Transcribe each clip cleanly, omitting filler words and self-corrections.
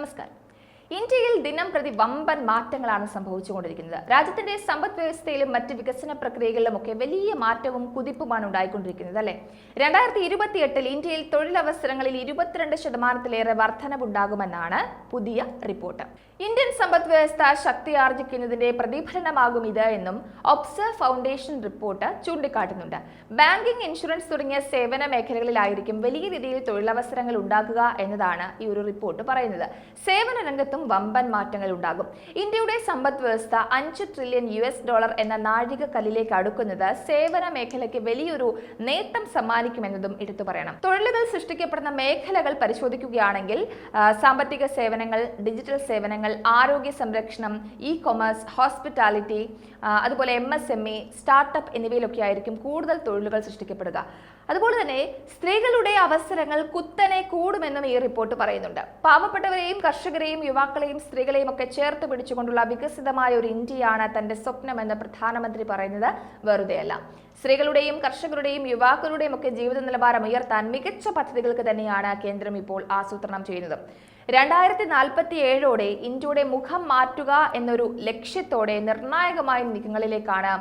നമസ്കാരം. ഇന്ത്യയിൽ ദിനം പ്രതി വമ്പൻ മാറ്റങ്ങളാണ് സംഭവിച്ചുകൊണ്ടിരിക്കുന്നത്. രാജ്യത്തിന്റെ സമ്പദ് വ്യവസ്ഥയിലും മറ്റ് വികസന പ്രക്രിയകളിലുമൊക്കെ വലിയ മാറ്റവും കുതിപ്പുമാണ് ഉണ്ടായിക്കൊണ്ടിരിക്കുന്നത് അല്ലെ. 2028 ഇന്ത്യയിൽ തൊഴിലവസരങ്ങളിൽ 22% വർധനവുണ്ടാകുമെന്നാണ് പുതിയ റിപ്പോർട്ട്. ഇന്ത്യൻ സമ്പദ് വ്യവസ്ഥ ശക്തിയാർജിക്കുന്നതിന്റെ പ്രതിഫലനമാകും ഇത് എന്നും ഒബ്സർവ് ഫൗണ്ടേഷൻ റിപ്പോർട്ട് ചൂണ്ടിക്കാട്ടുന്നുണ്ട്. ബാങ്കിംഗ്, ഇൻഷുറൻസ് തുടങ്ങിയ സേവന മേഖലകളിലായിരിക്കും വലിയ രീതിയിൽ തൊഴിലവസരങ്ങൾ ഉണ്ടാക്കുക എന്നതാണ് ഈ ഒരു റിപ്പോർട്ട് പറയുന്നത്. സേവന രംഗത്തും വമ്പൻ മാറ്റങ്ങൾ ഉണ്ടാകും. ഇന്ത്യയുടെ സമ്പദ് വ്യവസ്ഥ $5 ട്രില്യൺ എന്ന നാഴികക്കല്ലിലേക്ക് അടുക്കുന്നത് സേവന മേഖലയ്ക്ക് വലിയൊരു നേട്ടം സമ്മാനിക്കുമെന്നതും എടുത്തു പറയണം. തൊഴിലുകൾ സൃഷ്ടിക്കപ്പെടുന്ന മേഖലകൾ പരിശോധിക്കുകയാണെങ്കിൽ സാമ്പത്തിക സേവനങ്ങൾ, ഡിജിറ്റൽ സേവനങ്ങൾ, ആരോഗ്യ സംരക്ഷണം, ഇ-കൊമേഴ്സ്, ഹോസ്പിറ്റാലിറ്റി, അതുപോലെ MSME, സ്റ്റാർട്ടപ്പ് എന്നിവയിലൊക്കെ ആയിരിക്കും കൂടുതൽ തൊഴിലുകൾ സൃഷ്ടിക്കപ്പെടുക. അതുപോലെ തന്നെ സ്ത്രീകളുടെ അവസരങ്ങൾ കുത്തനെ കൂടുമെന്നും ഈ റിപ്പോർട്ട് പറയുന്നുണ്ട്. പാവപ്പെട്ടവരെയും കർഷകരെയും യുവാക്കളെയും സ്ത്രീകളെയും ഒക്കെ ചേർത്ത് പിടിച്ചുകൊണ്ടുള്ള വികസിതമായ ഒരു ഇന്ത്യയാണ് തന്റെ സ്വപ്നമെന്ന് പ്രധാനമന്ത്രി പറയുന്നത് വെറുതെയല്ല. സ്ത്രീകളുടെയും കർഷകരുടെയും യുവാക്കളുടെയും ഒക്കെ ജീവിത നിലവാരം ഉയർത്താൻ മികച്ച പദ്ധതികൾക്ക് തന്നെയാണ് കേന്ദ്രം ഇപ്പോൾ ആസൂത്രണം ചെയ്യുന്നത്. 2047ഓടെ ഇന്ത്യയുടെ മുഖം മാറ്റുക എന്നൊരു ലക്ഷ്യത്തോടെ നിർണായകമായ നീക്കങ്ങളിലേക്കാണ്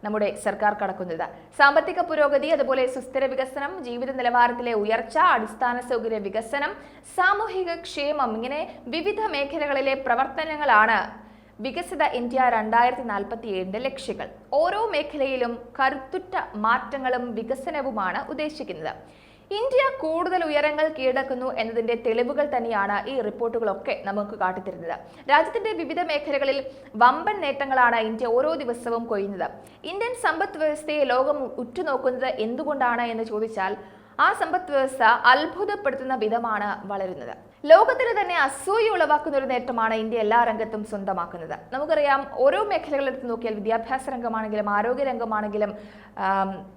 നമ്മുടെ സർക്കാർ കടക്കുന്നത്. സാമ്പത്തിക പുരോഗതി, അതുപോലെ സുസ്ഥിര വികസനം, ജീവിത നിലവാരത്തിലെ ഉയർച്ച, അടിസ്ഥാന സൗകര്യ വികസനം, സാമൂഹിക ക്ഷേമം, ഇങ്ങനെ വിവിധ മേഖലകളിലെ പ്രവർത്തനങ്ങളാണ് വികസിത ഇന്ത്യ 2047 ലക്ഷ്യങ്ങൾ. ഓരോ മേഖലയിലും കരുത്തുറ്റ മാറ്റങ്ങളും വികസനവുമാണ് ഉദ്ദേശിക്കുന്നത്. ഇന്ത്യ കൂടുതൽ ഉയരങ്ങൾ കീഴടക്കുന്നു എന്നതിന്റെ തെളിവുകൾ തന്നെയാണ് ഈ റിപ്പോർട്ടുകളൊക്കെ നമുക്ക് കാട്ടിത്തരുന്നത്. രാജ്യത്തിന്റെ വിവിധ മേഖലകളിൽ വമ്പൻ നേട്ടങ്ങളാണ് ഇന്ത്യ ഓരോ ദിവസവും കൊയ്യുന്നത്. ഇന്ത്യൻ സമ്പദ് വ്യവസ്ഥയെ ലോകം ഉറ്റുനോക്കുന്നത് എന്തുകൊണ്ടാണ് എന്ന് ചോദിച്ചാൽ ആ സമ്പദ് വ്യവസ്ഥ അത്ഭുതപ്പെടുത്തുന്ന വിധമാണ് വളരുന്നത്. ലോകത്തിന് തന്നെ അസൂയ ഉളവാക്കുന്ന ഒരു നേട്ടമാണ് ഇന്ത്യ എല്ലാ രംഗത്തും സ്വന്തമാക്കുന്നത്. നമുക്കറിയാം, ഓരോ മേഖലകളെടുത്ത് നോക്കിയാൽ വിദ്യാഭ്യാസ രംഗമാണെങ്കിലും ആരോഗ്യ രംഗമാണെങ്കിലും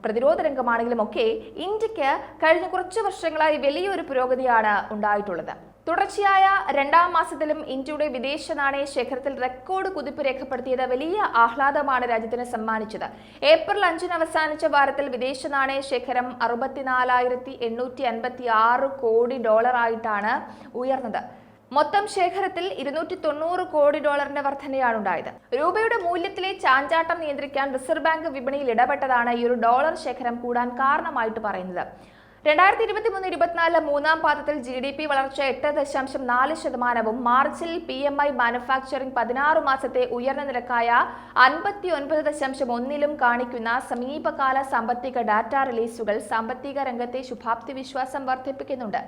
പ്രതിരോധ രംഗമാണെങ്കിലും ഒക്കെ ഇന്ത്യക്ക് കഴിഞ്ഞ കുറച്ച് വർഷങ്ങളായി വലിയൊരു പുരോഗതിയാണ് ഉണ്ടായിട്ടുള്ളത്. തുടർച്ചയായ 2ാം മാസത്തിലും ഇന്ത്യയുടെ വിദേശ നാണയ ശേഖരത്തിൽ റെക്കോർഡ് കുതിപ്പ് രേഖപ്പെടുത്തിയത് വലിയ ആഹ്ലാദമാണ് രാജ്യത്തിന് സമ്മാനിച്ചത്. ഏപ്രിൽ 5 അവസാനിച്ച വാരത്തിൽ വിദേശ നാണയ ശേഖരം $64,856 കോടി ആയിട്ടാണ് ഉയർന്നത്. മൊത്തം ശേഖരത്തിൽ $290 കോടി വർധനയാണ് ഉണ്ടായത്. രൂപയുടെ മൂല്യത്തിലെ ചാഞ്ചാട്ടം നിയന്ത്രിക്കാൻ റിസർവ് ബാങ്ക് വിപണിയിൽ ഇടപെട്ടതാണ് ഈ ഒരു ഡോളർ ശേഖരം കൂടാൻ കാരണമായിട്ട് പറയുന്നത്. 2023-24 മൂന്നാം പാദത്തിൽ GDP വളർച്ച 8.4%, മാർച്ചിൽ PMI മാനുഫാക്ചറിംഗ് 16 മാസത്തെ ഉയർന്ന നിരക്കായ 59.1 കാണിക്കുന്ന സമീപകാല സാമ്പത്തിക ഡാറ്റ റിലീസുകൾ സാമ്പത്തിക രംഗത്തെ ശുഭാപ്തി വിശ്വാസം വർദ്ധിപ്പിക്കുന്നുണ്ട്.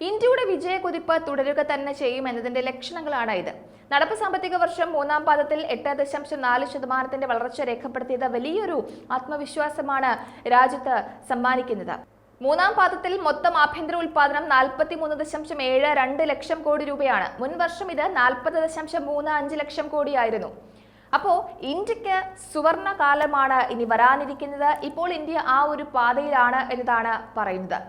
ഇന്ത്യയുടെ വിജയകുതിപ്പ് തുടരുക തന്നെ ചെയ്യുമെന്നതിന്റെ ലക്ഷണങ്ങളാണ് ഇത്. നടപ്പ് സാമ്പത്തിക വർഷം മൂന്നാം പാദത്തിൽ 8.4% വളർച്ച രേഖപ്പെടുത്തിയത് വലിയൊരു ആത്മവിശ്വാസമാണ് രാജ്യത്ത് സമ്മാനിക്കുന്നത്. മൂന്നാം പാദത്തിൽ മൊത്തം ആഭ്യന്തര ഉൽപാദനം 43.72 ലക്ഷം കോടി രൂപയാണ്. മുൻ വർഷം ഇത് 40.35 ലക്ഷം കോടിയായിരുന്നു. അപ്പോ ഇന്ത്യക്ക് സുവർണ കാലമാണ് ഇനി വരാനിരിക്കുന്നത്. ഇപ്പോൾ ഇന്ത്യ ആ ഒരു പാതയിലാണ് എന്നതാണ് പറയുന്നത്.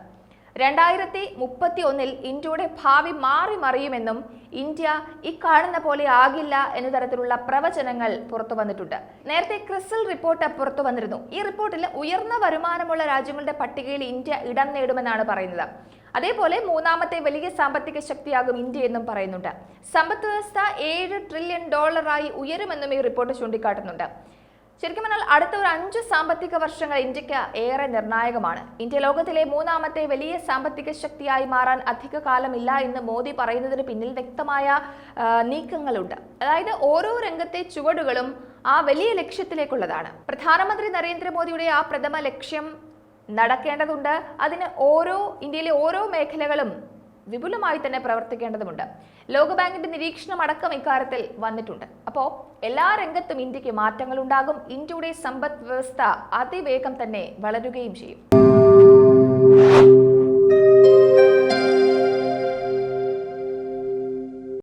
2031 ഇന്ത്യയുടെ ഭാവി മാറി മറിയുമെന്നും ഇന്ത്യ ഇക്കാണുന്ന പോലെ ആകില്ല എന്ന തരത്തിലുള്ള പ്രവചനങ്ങൾ പുറത്തു വന്നിട്ടുണ്ട്. നേരത്തെ ക്രിസിൽ റിപ്പോർട്ട് പുറത്തു വന്നിരുന്നു. ഈ റിപ്പോർട്ടിൽ ഉയർന്ന വരുമാനമുള്ള രാജ്യങ്ങളുടെ പട്ടികയിൽ ഇന്ത്യ ഇടം നേടുമെന്നാണ് പറയുന്നത്. അതേപോലെ 3ാമത്തെ വലിയ സാമ്പത്തിക ശക്തിയാകും ഇന്ത്യ എന്നും പറയുന്നുണ്ട്. സമ്പദ് വ്യവസ്ഥ $7 ട്രില്യൺ ഉയരുമെന്നും ഈ റിപ്പോർട്ട് ചൂണ്ടിക്കാട്ടുന്നുണ്ട്. ശരിക്കും പറഞ്ഞാൽ അടുത്ത ഒരു 5 സാമ്പത്തിക വർഷങ്ങൾ ഇന്ത്യക്ക് ഏറെ നിർണായകമാണ്. ഇന്ത്യ ലോകത്തിലെ 3ാമത്തെ വലിയ സാമ്പത്തിക ശക്തിയായി മാറാൻ അധിക കാലമില്ല എന്ന് മോദി പറയുന്നതിന് പിന്നിൽ വ്യക്തമായ നീക്കങ്ങളുണ്ട്. അതായത് ഓരോ രംഗത്തെ ചുവടുകളും ആ വലിയ ലക്ഷ്യത്തിലേക്കുള്ളതാണ്. പ്രധാനമന്ത്രി നരേന്ദ്രമോദിയുടെ ആ പ്രഥമ ലക്ഷ്യം നടക്കേണ്ടതുണ്ട്. അതിന് ഇന്ത്യയിലെ ഓരോ മേഖലകളും വിപുലമായി തന്നെ പ്രവർത്തിക്കേണ്ടതുണ്ട്. ലോകബാങ്കിന്റെ നിരീക്ഷണം അടക്കം ഇക്കാര്യത്തിൽ വന്നിട്ടുണ്ട്. അപ്പോൾ എല്ലാ രംഗത്തും ഇന്ത്യക്ക് മാറ്റങ്ങൾ ഉണ്ടാകും. ഇന്ത്യയുടെ സമ്പദ് വ്യവസ്ഥ അതിവേഗം തന്നെ വളരുകയും ചെയ്യും.